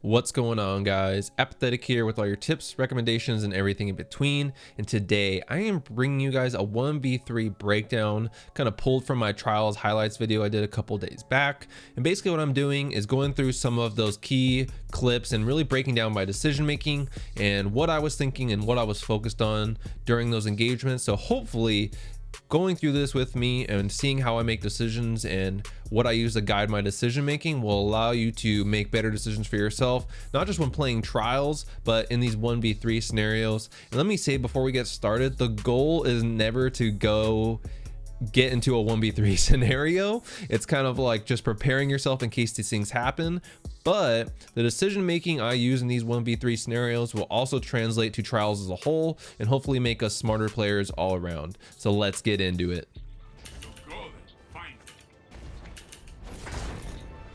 What's going on, guys? Apathettic here with all your tips, recommendations, and everything in between. And today I am bringing you guys a 1v3 breakdown, kind of pulled from my Trials highlights video I did a couple days back. And basically what I'm doing is going through some of those key clips and really breaking down my decision making and what I was thinking and what I was focused on during those engagements. So hopefully going through this with me and seeing how I make decisions and what I use to guide my decision making will allow you to make better decisions for yourself, not just when playing trials, but in these 1v3 scenarios. And let me say before we get started, the goal is never to get into a 1v3 scenario. It's kind of like just preparing yourself in case these things happen. But the decision making I use in these 1v3 scenarios will also translate to trials as a whole and hopefully make us smarter players all around. So let's get into it.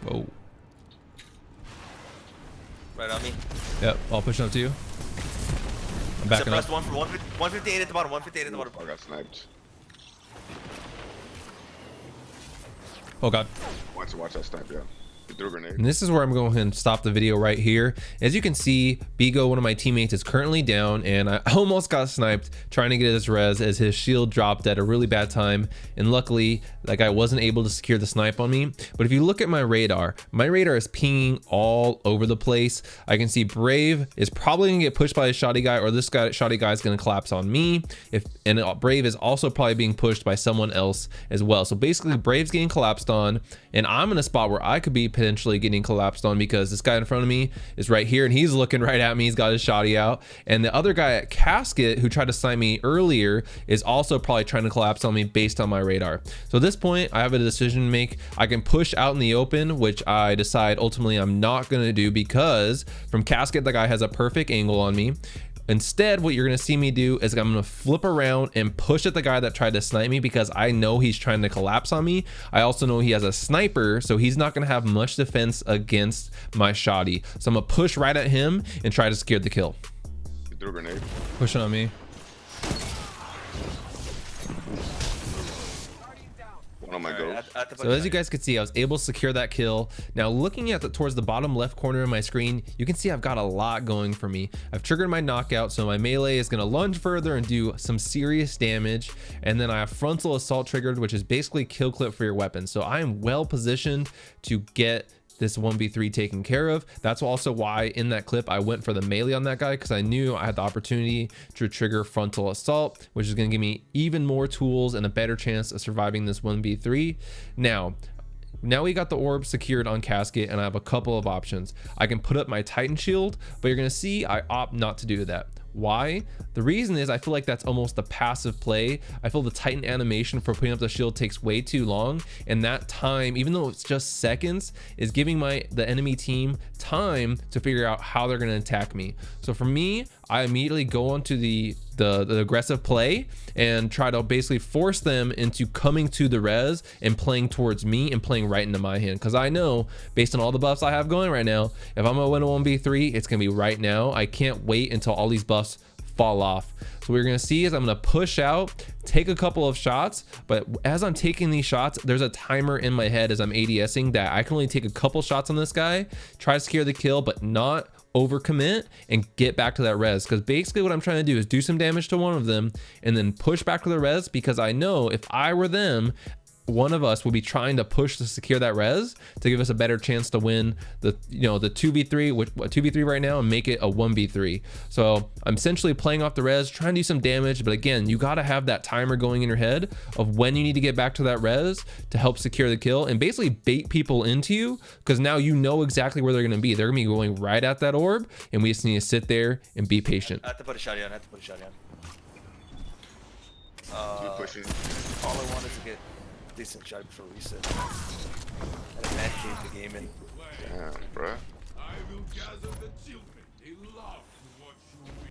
Whoa. Right on me. Yep, I'll push up to you. I'm backing up. One for 158 at the bottom, 158 at the bottom. I got sniped. Oh god. Watch that snipe, yeah. He threw a grenade. And this is where I'm going to stop the video right here. As you can see, Bigo, one of my teammates, is currently down, and I almost got sniped trying to get his res as his shield dropped at a really bad time. And luckily, like, I wasn't able to secure the snipe on me. But if you look at my radar is pinging all over the place. I can see Brave is probably gonna get pushed by a shoddy guy, or this shoddy guy is gonna collapse on me. And Brave is also probably being pushed by someone else as well. So basically, Brave's getting collapsed on, and I'm in a spot where I could be potentially getting collapsed on because this guy in front of me is right here and he's looking right at me. He's got his shoddy out, and the other guy at Casket who tried to snipe me earlier is also probably trying to collapse on me based on my radar. So at this point I have a decision to make. I can push out in the open, which I decide ultimately I'm not going to do because from Casket the guy has a perfect angle on me. Instead, what you're going to see me do is I'm going to flip around and push at the guy that tried to snipe me because I know he's trying to collapse on me. I also know he has a sniper, so he's not going to have much defense against my shoddy. So I'm going to push right at him and try to secure the kill. He threw a grenade. Pushing on me. One on my ghost. So as you guys can see, I was able to secure that kill. Now looking at towards the bottom left corner of my screen, you can see I've got a lot going for me. I've triggered my knockout, so my melee is going to lunge further and do some serious damage. And then I have frontal assault triggered, which is basically kill clip for your weapon. So I am well positioned to get this 1v3 taken care of. That's also why in that clip I went for the melee on that guy, because I knew I had the opportunity to trigger frontal assault, which is going to give me even more tools and a better chance of surviving this 1v3. Now we got the orb secured on Casket, and I have a couple of options. I can put up my Titan shield, but you're going to see I opt not to do that. Why? The reason is I feel like that's almost a passive play. I feel the Titan animation for putting up the shield takes way too long, and that time, even though it's just seconds, is giving the enemy team time to figure out how they're going to attack me. So for me, I immediately go onto the aggressive play and try to basically force them into coming to the res and playing towards me and playing right into my hand, because I know based on all the buffs I have going right now, if I'm gonna win a 1v3, it's gonna be right now. I can't wait until all these buffs fall off. So what you're gonna see is I'm gonna push out, take a couple of shots, but as I'm taking these shots, there's a timer in my head as I'm ADSing that I can only take a couple shots on this guy, try to secure the kill, but not overcommit and get back to that res. Because basically what I'm trying to do is do some damage to one of them and then push back to the res, because I know if I were them, one of us will be trying to push to secure that res to give us a better chance to win the 2v3, which 2v3 right now, and make it a 1v3. So I'm essentially playing off the res, trying to do some damage, but again, you got to have that timer going in your head of when you need to get back to that res to help secure the kill and basically bait people into you, because now you know exactly where they're going to be. They're going to be going right at that orb, and we just need to sit there and be patient. I have to put a shotty on. Keep pushing. All I want is to get decent shot before reset. And a man cave the game in. Damn, bruh.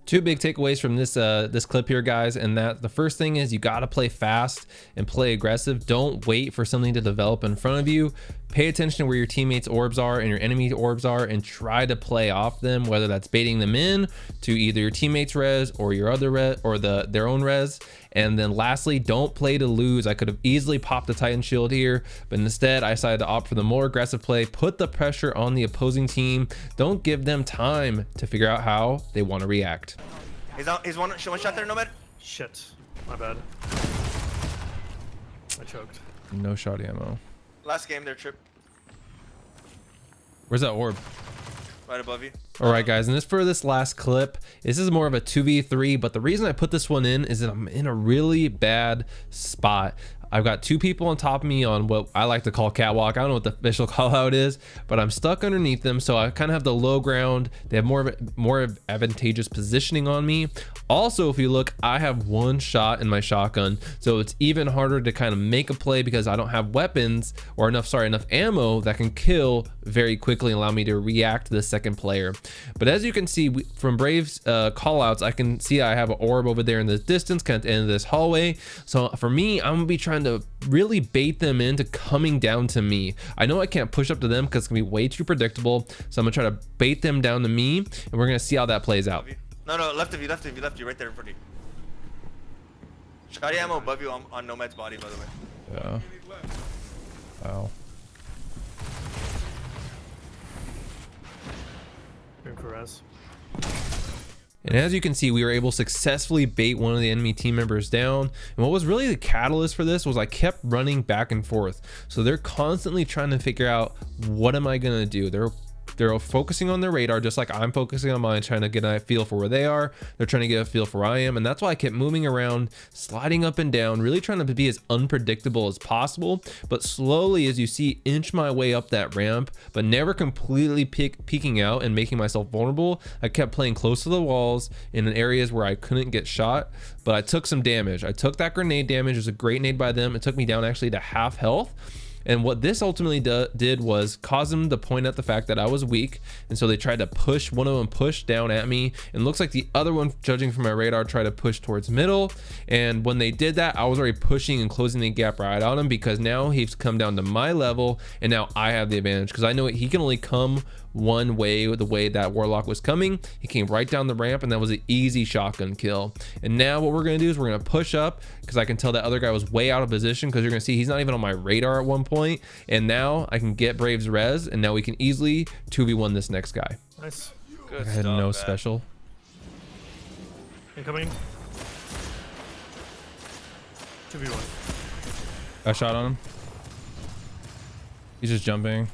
Two big takeaways from this clip here, guys, and that the first thing is you got to play fast and play aggressive. Don't wait for something to develop in front of you. Pay attention to where your teammates orbs are and your enemy orbs are, and try to play off them, whether that's baiting them in to either your teammates res or your other res or their own res. And then lastly, don't play to lose. I could have easily popped the Titan shield here, but instead I decided to opt for the more aggressive play. Put the pressure on the opposing team. Don't give them time to figure out how they want to react. He's one shot there, Nomad. Shit, my bad. I choked. No shot ammo. Last game there, Trip. Where's that orb? Right above you. All right, guys, and this for this last clip, this is more of a 2v3, but the reason I put this one in is that I'm in a really bad spot. I've got two people on top of me on what I like to call catwalk. I don't know what the official call out is, but I'm stuck underneath them. So I kind of have the low ground. They have more advantageous positioning on me. Also, if you look, I have one shot in my shotgun. So it's even harder to kind of make a play because I don't have weapons or enough ammo that can kill very quickly and allow me to react to the second player. But as you can see from Brave's call outs, I can see I have an orb over there in the distance, kind of at the end of this hallway. So for me, I'm gonna be trying to really bait them into coming down to me. I know I can't push up to them because it's gonna be way too predictable. So I'm gonna try to bait them down to me, and we're gonna see how that plays out. No, left of you, right there in front of you. Shotty ammo above you on Nomad's body, by the way. Yeah. Wow. Going for res. And as you can see, we were able to successfully bait one of the enemy team members down. And what was really the catalyst for this was I kept running back and forth. So they're constantly trying to figure out, what am I gonna do? They're focusing on their radar just like I'm focusing on mine, trying to get a feel for where they are. They're trying to get a feel for where I am, and that's why I kept moving around, sliding up and down, really trying to be as unpredictable as possible, but slowly, as you see, inch my way up that ramp, but never completely peeking out and making myself vulnerable. I kept playing close to the walls in areas where I couldn't get shot, but I took some damage. I took that grenade damage. It was a great nade by them. It took me down actually to half health. And what this ultimately did was cause them to point at the fact that I was weak. And so they tried to push, one of them pushed down at me. And looks like the other one, judging from my radar, tried to push towards middle. And when they did that, I was already pushing and closing the gap right on him, because now he's come down to my level. And now I have the advantage because I know he can only come one way, the way that Warlock was coming. He came right down the ramp, and that was an easy shotgun kill. And now what we're going to do is we're going to push up, because I can tell that other guy was way out of position, because you're going to see he's not even on my radar at one point. And now I can get Brave's res, and now we can easily 2v1 this next guy. Nice. Good I had stuff, no man. special. Incoming. 2v1. I shot on him. He's just jumping.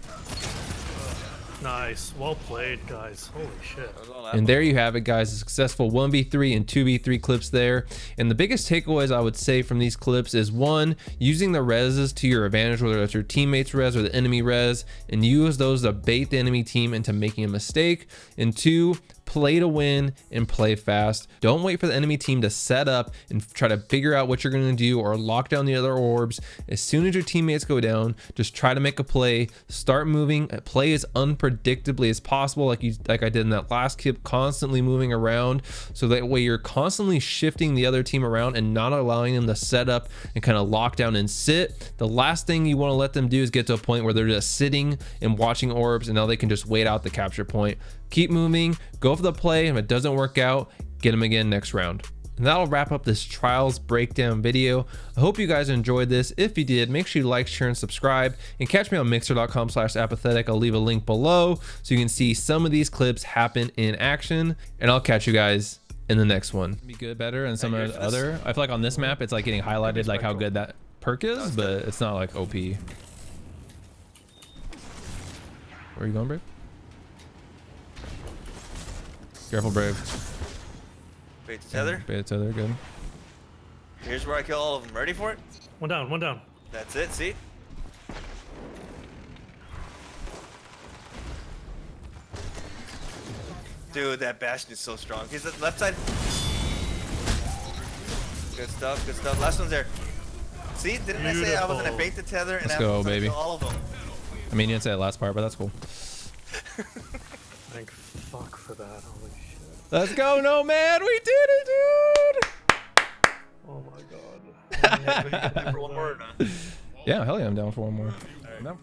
Nice. Well played, guys. Holy shit. And there you have it, guys. A successful 1v3 and 2v3 clips there. And the biggest takeaways I would say from these clips is, one, using the reses to your advantage, whether it's your teammates res or the enemy res, and use those to bait the enemy team into making a mistake. And two, play to win and play fast. Don't wait for the enemy team to set up and try to figure out what you're going to do or lock down the other orbs. As soon as your teammates go down, just try to make a play, start moving, play as unpredictably as possible, like I did in that last clip, constantly moving around, so that way you're constantly shifting the other team around and not allowing them to set up and kind of lock down and sit. The last thing you want to let them do is get to a point where they're just sitting and watching orbs, and now they can just wait out the capture point. Keep moving, go for the play. If it doesn't work out, get them again next round. And that'll wrap up this trials breakdown video. I hope you guys enjoyed this. If you did, make sure you like, share, and subscribe, and catch me on mixer.com/apathettic. I'll leave a link below so you can see some of these clips happen in action, and I'll catch you guys in the next one. Be good, better, and some of the other. I feel like on this map, it's like getting highlighted like how good that perk is, but it's not like OP. Where are you going, Brave? Careful, Brave. Bait the tether. Bait the tether, good. Here's where I kill all of them. Ready for it? One down, one down. That's it, see? Dude, that Bastion is so strong. He's at the left side. Good stuff, good stuff. Last one's there. See, didn't I say I was gonna bait the tether and Let's go, baby. Kill all of them? I mean, you didn't say that last part, but that's cool. Thank fuck for that. Holy shit. Let's go, Nomad. We did it, dude. Oh my god. For one more or not? Yeah, hell yeah, I'm down for one more. All right.